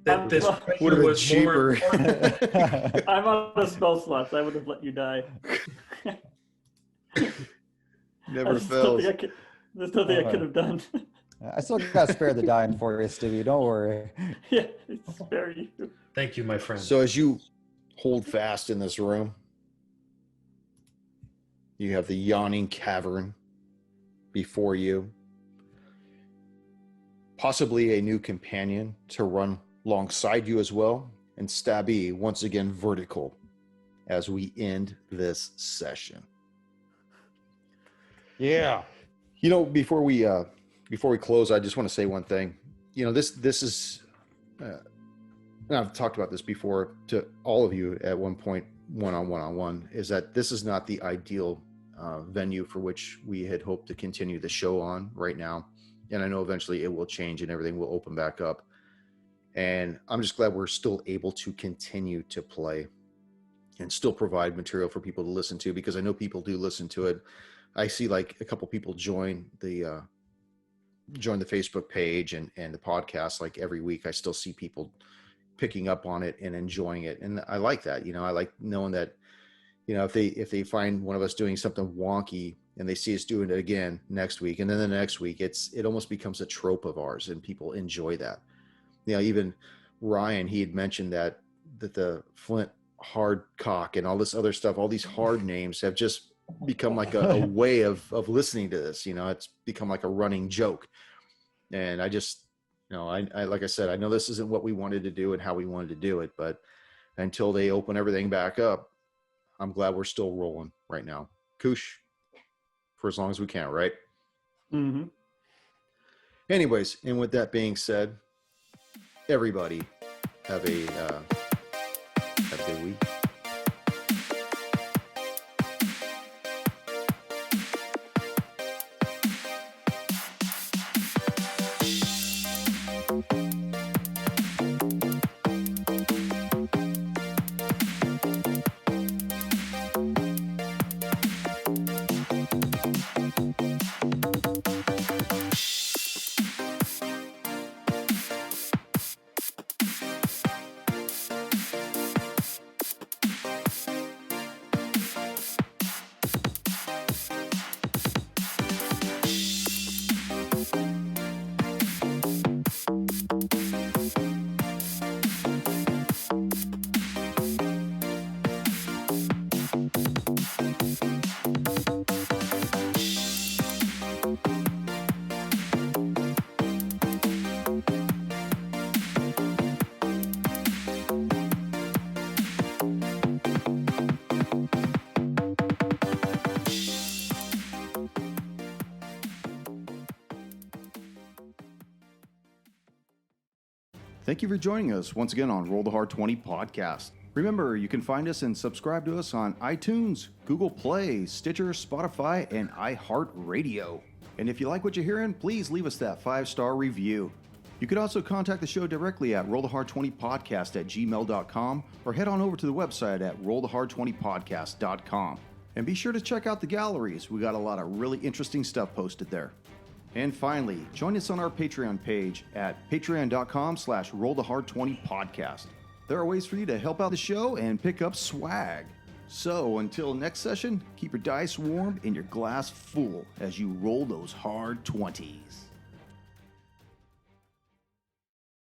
That this Would have pressure been was more cheaper. important. I'm on a spell slot. So I would have let you die. Never There's fails. nothing I could have done. I still got spare the dying for you, Stevie. Don't worry. Yeah, it's spare you. Thank you, my friend. So as you hold fast in this room, you have the yawning cavern before you. Possibly a new companion to run alongside you as well. And Stabby once again vertical as we end this session. Yeah. You know, before we close, I just want to say one thing. You know, this is, and I've talked about this before to all of you at one point, one-on-one, is that this is not the ideal venue for which we had hoped to continue the show on right now. And I know eventually it will change and everything will open back up. And I'm just glad we're still able to continue to play and still provide material for people to listen to, because I know people do listen to it. I see like a couple people join the Facebook page and the podcast like every week. I still see people picking up on it and enjoying it. And I like that. You know, I like knowing that, you know, if they find one of us doing something wonky and they see us doing it again next week, and then the next week, it almost becomes a trope of ours and people enjoy that. You know, even Ryan, he had mentioned that the Flint hard cock and all this other stuff, all these hard names have just become like a way of listening to this. It's become like a running joke. And I just, I like I said, I know this isn't what we wanted to do and how we wanted to do it, but until they open everything back up, I'm glad we're still rolling right now. Koosh, for as long as we can, right? Mm-hmm. Anyways, and with that being said, everybody have a good week. Thank you for joining us once again on Roll the Hard 20 podcast. Remember, you can find us and subscribe to us on iTunes, Google Play, Stitcher, Spotify, and iHeart Radio. And if you like what you're hearing, please leave us that 5-star review. You could also contact the show directly at rollthehard20podcast@gmail.com or head on over to the website at rollthehard20podcast.com. And be sure to check out the galleries. We got a lot of really interesting stuff posted there. And finally, join us on our Patreon page at patreon.com/rollthehard20podcast. There are ways for you to help out the show and pick up swag. So until next session, keep your dice warm and your glass full as you roll those hard 20s.